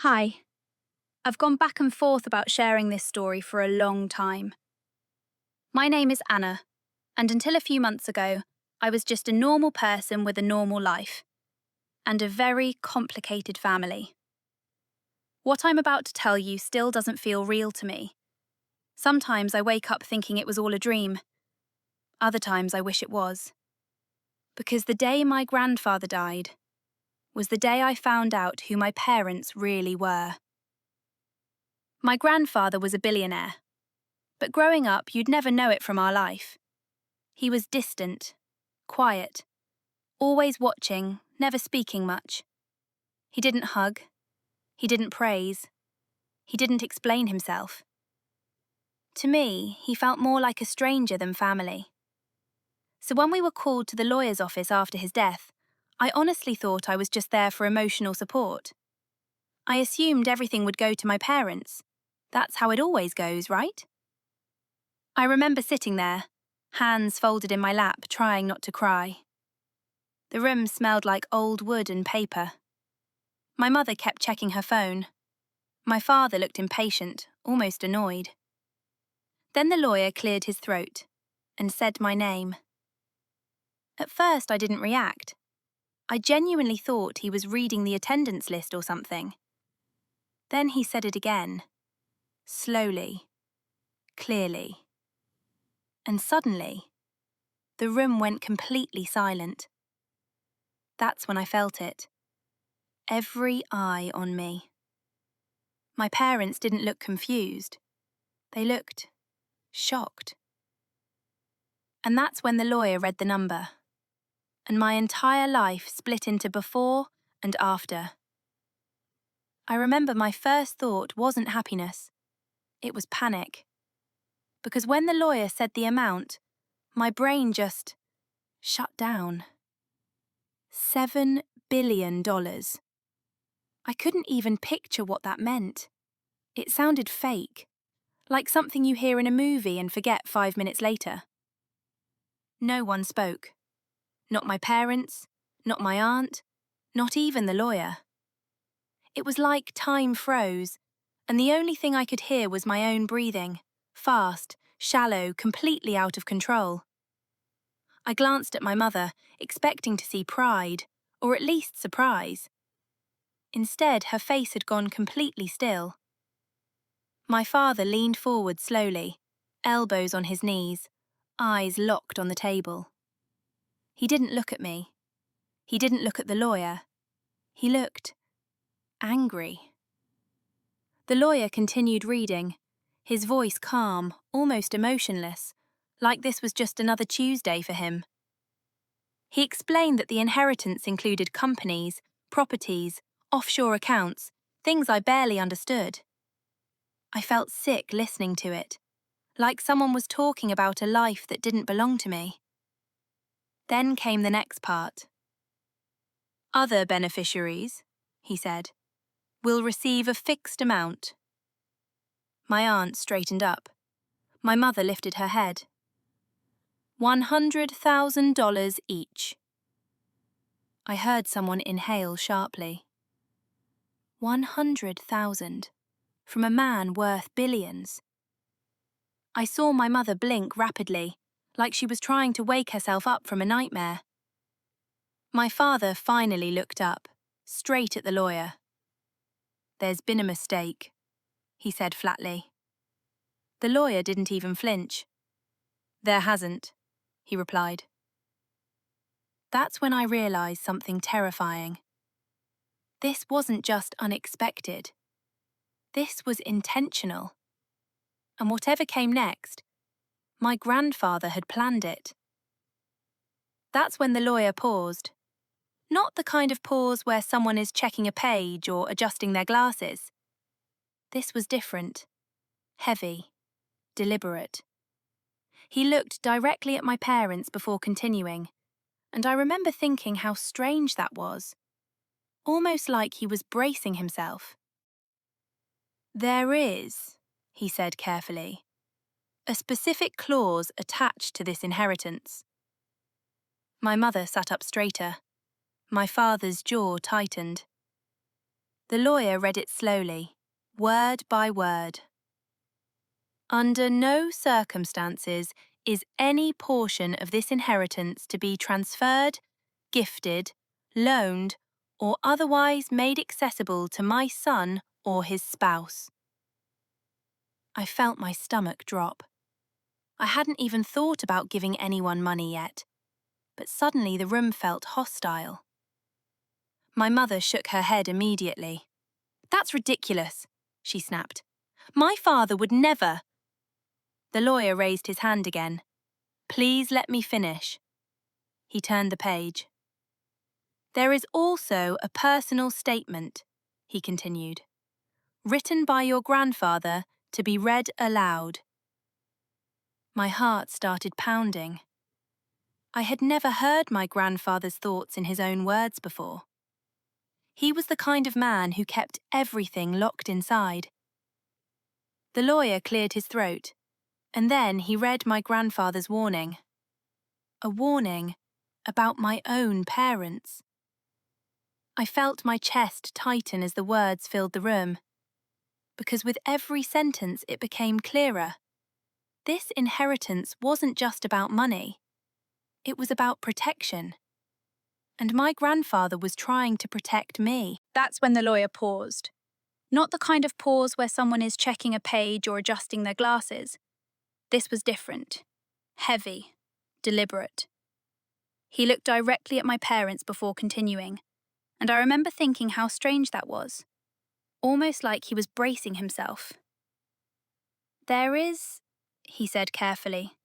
Hi. I've gone back and forth about sharing this story for a long time. My name is Anna, and until a few months ago, I was just a normal person with a normal life and a very complicated family. What I'm about to tell you still doesn't feel real to me. Sometimes I wake up thinking it was all a dream. Other times I wish it was. Because the day my grandfather died was the day I found out who my parents really were. My grandfather was a billionaire, but growing up you'd never know it from our life. He was distant, quiet, always watching, never speaking much. He didn't hug. He didn't praise. He didn't explain himself. To me, he felt more like a stranger than family. So when we were called to the lawyer's office after his death, I honestly thought I was just there for emotional support. I assumed everything would go to my parents. That's how it always goes, right? I remember sitting there, hands folded in my lap, trying not to cry. The room smelled like old wood and paper. My mother kept checking her phone. My father looked impatient, almost annoyed. Then the lawyer cleared his throat and said my name. At first, I didn't react. I genuinely thought he was reading the attendance list or something. Then he said it again, slowly, clearly. And suddenly, the room went completely silent. That's when I felt it. Every eye on me. My parents didn't look confused. They looked shocked. And that's when the lawyer read the number. And my entire life split into before and after. I remember my first thought wasn't happiness. It was panic. Because when the lawyer said the amount, my brain just shut down. $7 billion. I couldn't even picture what that meant. It sounded fake, like something you hear in a movie and forget 5 minutes later. No one spoke. Not my parents, not my aunt, not even the lawyer. It was like time froze, and the only thing I could hear was my own breathing, fast, shallow, completely out of control. I glanced at my mother, expecting to see pride, or at least surprise. Instead, her face had gone completely still. My father leaned forward slowly, elbows on his knees, eyes locked on the table. He didn't look at me. He didn't look at the lawyer. He looked angry. The lawyer continued reading, his voice calm, almost emotionless, like this was just another Tuesday for him. He explained that the inheritance included companies, properties, offshore accounts, things I barely understood. I felt sick listening to it, like someone was talking about a life that didn't belong to me. Then came the next part. Other beneficiaries, he said, will receive a fixed amount. My aunt straightened up. My mother lifted her head. $100,000 each. I heard someone inhale sharply. 100,000 from a man worth billions. I saw my mother blink rapidly, like she was trying to wake herself up from a nightmare. My father finally looked up, straight at the lawyer. There's been a mistake, he said flatly. The lawyer didn't even flinch. There hasn't, he replied. That's when I realized something terrifying. This wasn't just unexpected. This was intentional. And whatever came next, my grandfather had planned it. That's when the lawyer paused. Not the kind of pause where someone is checking a page or adjusting their glasses. This was different. Heavy. Deliberate. He looked directly at my parents before continuing, and I remember thinking how strange that was. Almost like he was bracing himself. There is, he said carefully, a specific clause attached to this inheritance. My mother sat up straighter. My father's jaw tightened. The lawyer read it slowly, word by word. Under no circumstances is any portion of this inheritance to be transferred, gifted, loaned, or otherwise made accessible to my son or his spouse. I felt my stomach drop. I hadn't even thought about giving anyone money yet, but suddenly the room felt hostile. My mother shook her head immediately. "That's ridiculous," she snapped. "My father would never—" The lawyer raised his hand again. "Please let me finish." He turned the page. "There is also a personal statement," he continued, "written by your grandfather to be read aloud." My heart started pounding. I had never heard my grandfather's thoughts in his own words before. He was the kind of man who kept everything locked inside. The lawyer cleared his throat, and then he read my grandfather's warning. A warning about my own parents. I felt my chest tighten as the words filled the room, because with every sentence it became clearer. This inheritance wasn't just about money. It was about protection. And my grandfather was trying to protect me. That's when the lawyer paused. Not the kind of pause where someone is checking a page or adjusting their glasses. This was different. Heavy. Deliberate. He looked directly at my parents before continuing, and I remember thinking how strange that was. Almost like he was bracing himself. "There is," he said carefully,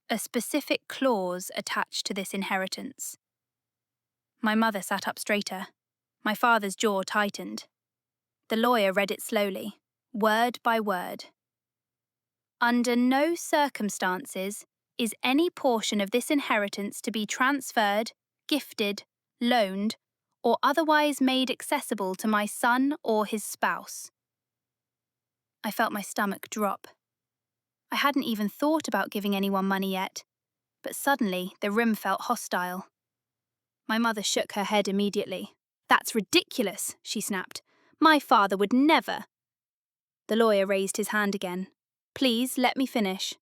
"a specific clause attached to this inheritance." My mother sat up straighter. My father's jaw tightened. The lawyer read it slowly, word by word. Under no circumstances is any portion of this inheritance to be transferred, gifted, loaned, or otherwise made accessible to my son or his spouse. I felt my stomach drop. I hadn't even thought about giving anyone money yet, but suddenly the room felt hostile. My mother shook her head immediately. "That's ridiculous," she snapped. "My father would never." The lawyer raised his hand again. "Please let me finish."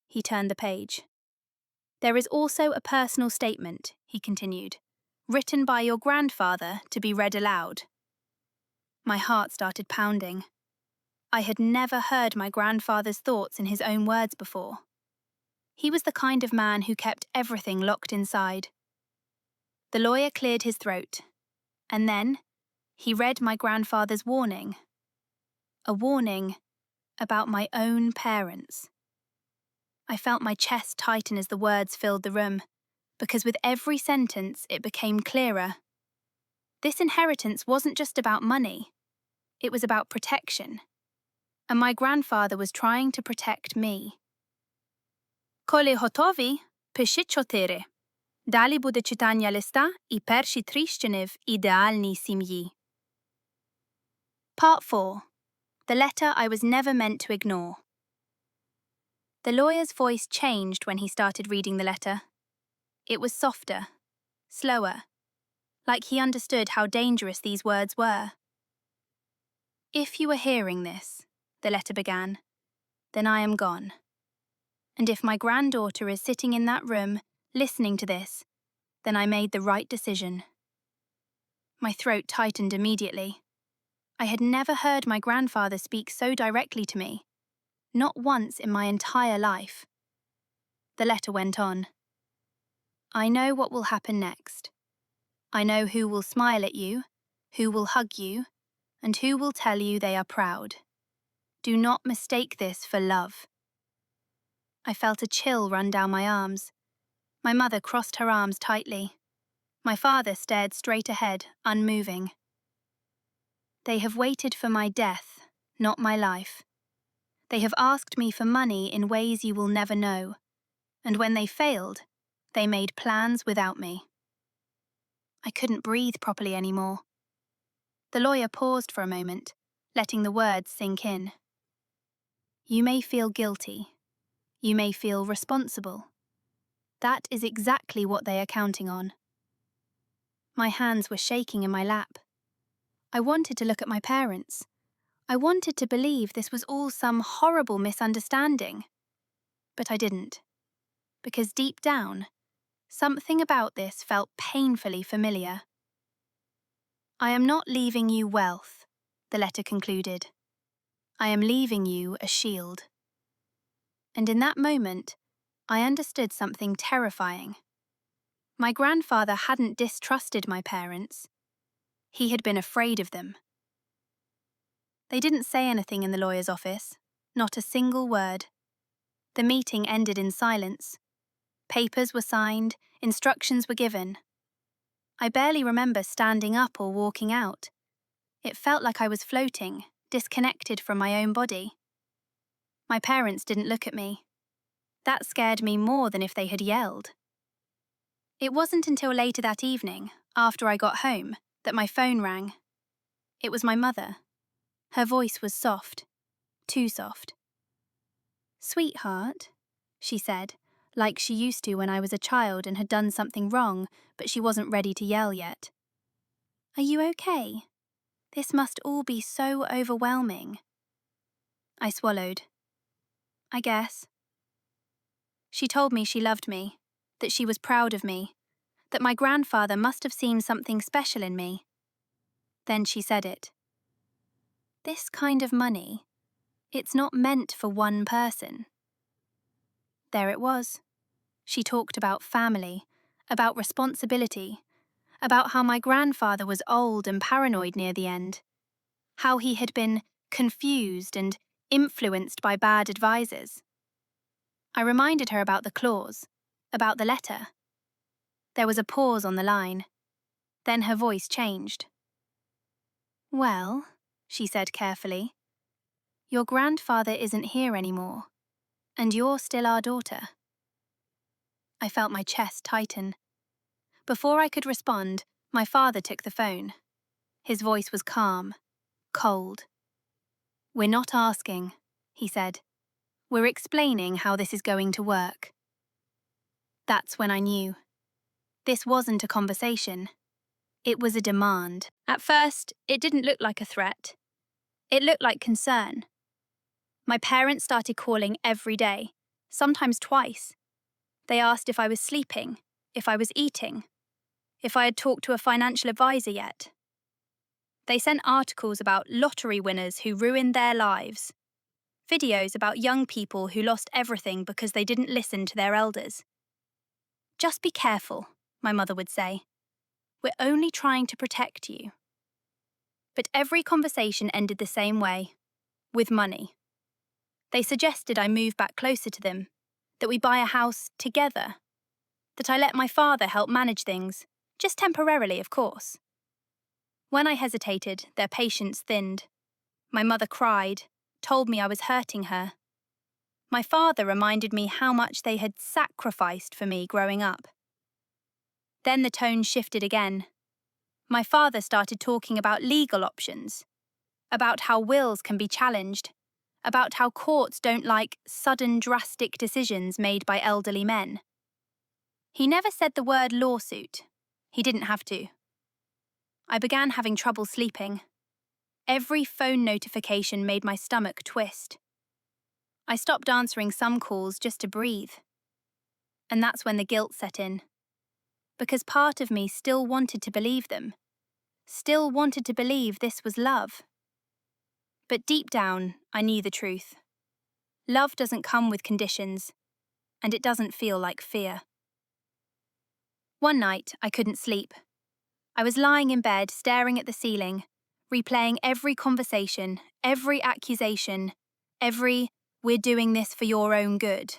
He turned the page. "There is also a personal statement," he continued, "written by your grandfather to be read aloud." My heart started pounding. I had never heard my grandfather's thoughts in his own words before. He was the kind of man who kept everything locked inside. The lawyer cleared his throat, and then he read my grandfather's warning. A warning about my own parents. I felt my chest tighten as the words filled the room, because with every sentence it became clearer. This inheritance wasn't just about money. It was about protection. And my grandfather was trying to protect me. Коли готові, пишіть 4. Далі буде читання листа і перші тріщини в ідеальній сім'ї. Part 4. The letter I was never meant to ignore. The lawyer's voice changed when he started reading the letter. It was softer, slower, like he understood how dangerous these words were. "If you are hearing this," the letter began, "then I am gone. And if my granddaughter is sitting in that room, listening to this, then I made the right decision." My throat tightened immediately. I had never heard my grandfather speak so directly to me. Not once in my entire life. The letter went on. "I know what will happen next. I know who will smile at you, who will hug you, and who will tell you they are proud. Do not mistake this for love." I felt a chill run down my arms. My mother crossed her arms tightly. My father stared straight ahead, unmoving. "They have waited for my death, not my life. They have asked me for money in ways you will never know. And when they failed, they made plans without me." I couldn't breathe properly anymore. The lawyer paused for a moment, letting the words sink in. "You may feel guilty. You may feel responsible. That is exactly what they are counting on." My hands were shaking in my lap. I wanted to look at my parents. I wanted to believe this was all some horrible misunderstanding. But I didn't. Because deep down, something about this felt painfully familiar. I am not leaving you wealth, the letter concluded. I am leaving you a shield. And in that moment, I understood something terrifying. My grandfather hadn't distrusted my parents. He had been afraid of them. They didn't say anything in the lawyer's office, not a single word. The meeting ended in silence. Papers were signed, instructions were given. I barely remember standing up or walking out. It felt like I was floating, disconnected from my own body. My parents didn't look at me. That scared me more than if they had yelled. It wasn't until later that evening, after I got home, that my phone rang. It was my mother. Her voice was soft, too soft. "Sweetheart," she said, like she used to when I was a child and had done something wrong, but she wasn't ready to yell yet. "Are you okay? This must all be so overwhelming." I swallowed. "I guess." She told me she loved me, that she was proud of me, that my grandfather must have seen something special in me. Then she said it. "This kind of money, it's not meant for one person." There it was. She talked about family, about responsibility, about how my grandfather was old and paranoid near the end, how he had been confused and influenced by bad advisors. I reminded her about the clause, about the letter. There was a pause on the line. Then her voice changed. "Well," she said carefully, "your grandfather isn't here anymore, and you're still our daughter." I felt my chest tighten. Before I could respond, my father took the phone. His voice was calm, cold. "We're not asking," he said. "We're explaining how this is going to work." That's when I knew. This wasn't a conversation. It was a demand. At first, it didn't look like a threat. It looked like concern. My parents started calling every day, sometimes twice. They asked if I was sleeping, if I was eating, if I had talked to a financial advisor yet. They sent articles about lottery winners who ruined their lives, videos about young people who lost everything because they didn't listen to their elders. "Just be careful," my mother would say. "We're only trying to protect you." But every conversation ended the same way, with money. They suggested I move back closer to them, that we buy a house together, that I let my father help manage things, just temporarily, of course. When I hesitated, their patience thinned. My mother cried, told me I was hurting her. My father reminded me how much they had sacrificed for me growing up. Then the tone shifted again. My father started talking about legal options, about how wills can be challenged, about how courts don't like sudden drastic decisions made by elderly men. He never said the word lawsuit. He didn't have to. I began having trouble sleeping. Every phone notification made my stomach twist. I stopped answering some calls just to breathe. And that's when the guilt set in. Because part of me still wanted to believe them, still wanted to believe this was love. But deep down, I knew the truth. Love doesn't come with conditions, and it doesn't feel like fear. One night, I couldn't sleep. I was lying in bed, staring at the ceiling, replaying every conversation, every accusation, every "we're doing this for your own good."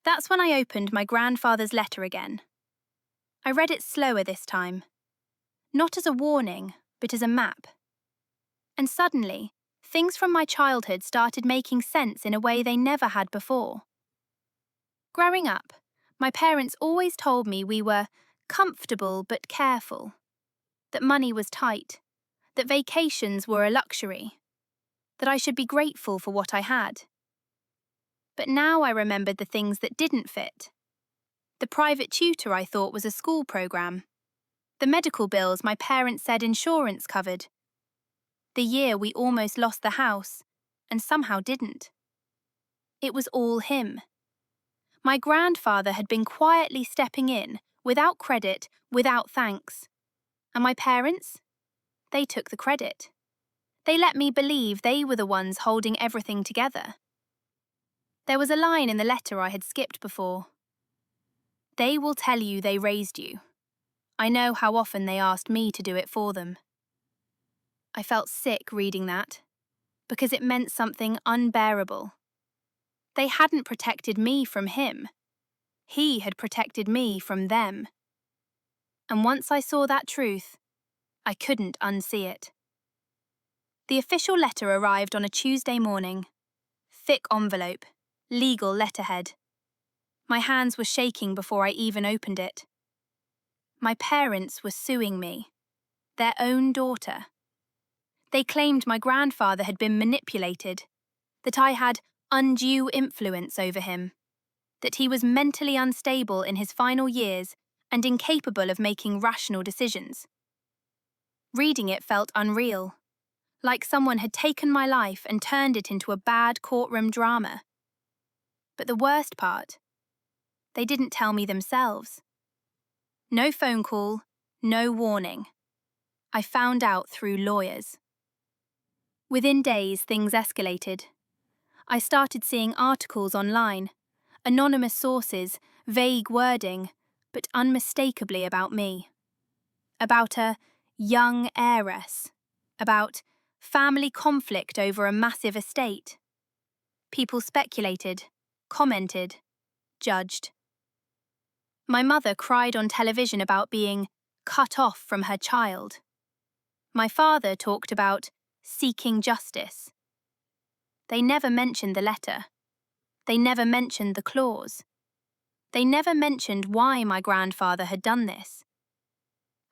That's when I opened my grandfather's letter again. I read it slower this time. Not as a warning, but as a map. And suddenly, things from my childhood started making sense in a way they never had before. Growing up, my parents always told me we were comfortable but careful, that money was tight, that vacations were a luxury, that I should be grateful for what I had. But now I remembered the things that didn't fit. The private tutor I thought was a school program, The medical bills my parents said insurance covered. The year we almost lost the house, and somehow didn't. It was all him. My grandfather had been quietly stepping in, without credit, without thanks. And my parents? They took the credit. They let me believe they were the ones holding everything together. There was a line in the letter I had skipped before. They will tell you they raised you. I know how often they asked me to do it for them. I felt sick reading that, because it meant something unbearable. They hadn't protected me from him. He had protected me from them. And once I saw that truth, I couldn't unsee it. The official letter arrived on a Tuesday morning. Thick envelope, legal letterhead. My hands were shaking before I even opened it. My parents were suing me, their own daughter. They claimed my grandfather had been manipulated, that I had undue influence over him, that he was mentally unstable in his final years and incapable of making rational decisions. Reading it felt unreal, like someone had taken my life and turned it into a bad courtroom drama. But the worst part, they didn't tell me themselves. No phone call, no warning. I found out through lawyers. Within days, things escalated. I started seeing articles online, anonymous sources, vague wording, but unmistakably about me. About a young heiress. About family conflict over a massive estate. People speculated, commented, judged. My mother cried on television about being cut off from her child. My father talked about seeking justice. They never mentioned the letter. They never mentioned the clause. They never mentioned why my grandfather had done this.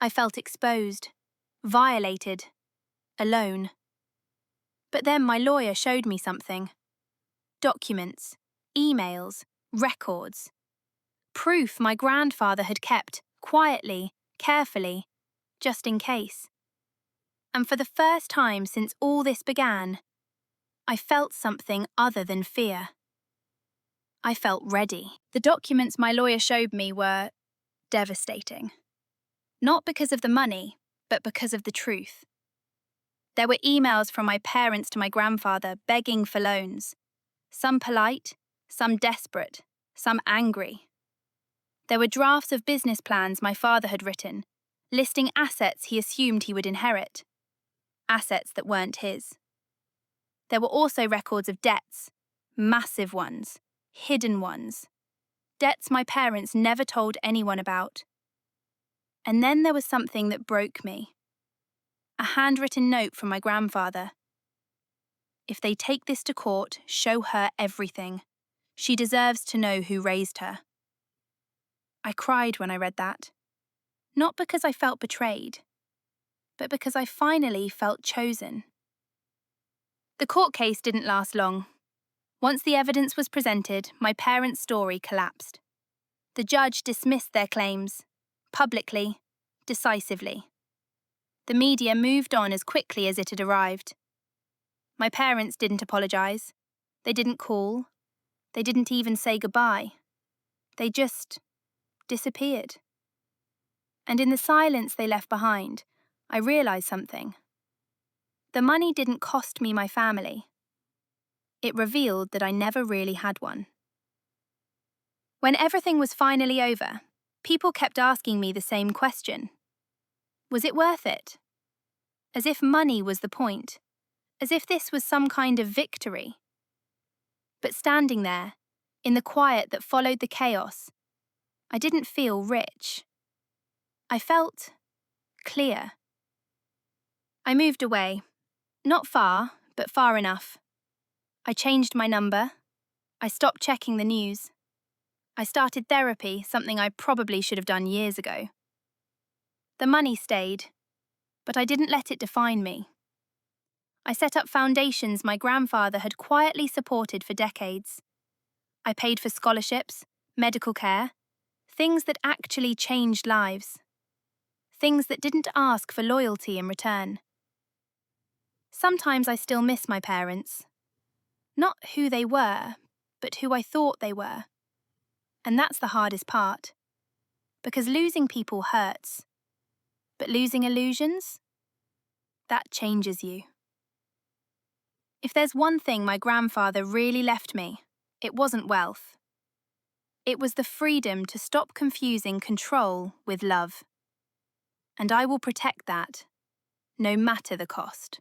I felt exposed, violated, alone. But then my lawyer showed me something. Documents, emails, records. Proof my grandfather had kept, quietly, carefully, just in case. And for the first time since all this began, I felt something other than fear. I felt ready. The documents my lawyer showed me were devastating. Not because of the money, but because of the truth. There were emails from my parents to my grandfather begging for loans. Some polite, some desperate, some angry. There were drafts of business plans my father had written, listing assets he assumed he would inherit. Assets that weren't his. There were also records of debts, massive ones, hidden ones. Debts my parents never told anyone about. And then there was something that broke me. A handwritten note from my grandfather. If they take this to court, show her everything. She deserves to know who raised her. I cried when I read that. Not because I felt betrayed, but because I finally felt chosen. The court case didn't last long. Once the evidence was presented, my parents' story collapsed. The judge dismissed their claims, publicly, decisively. The media moved on as quickly as it had arrived. My parents didn't apologize. They didn't call. They didn't even say goodbye. They just disappeared. And in the silence they left behind, I realized something. The money didn't cost me my family. It revealed that I never really had one. When everything was finally over, people kept asking me the same question. Was it worth it? As if money was the point. As if this was some kind of victory. But standing there, in the quiet that followed the chaos, I didn't feel rich. I felt clear. I moved away. Not far, but far enough. I changed my number. I stopped checking the news. I started therapy, something I probably should have done years ago. The money stayed, but I didn't let it define me. I set up foundations my grandfather had quietly supported for decades. I paid for scholarships, medical care, things that actually changed lives. things that didn't ask for loyalty in return. Sometimes I still miss my parents. Not who they were, but who I thought they were. And that's the hardest part. Because losing people hurts. But losing illusions? That changes you. If there's one thing my grandfather really left me, it wasn't wealth. It was the freedom to stop confusing control with love. And I will protect that, no matter the cost.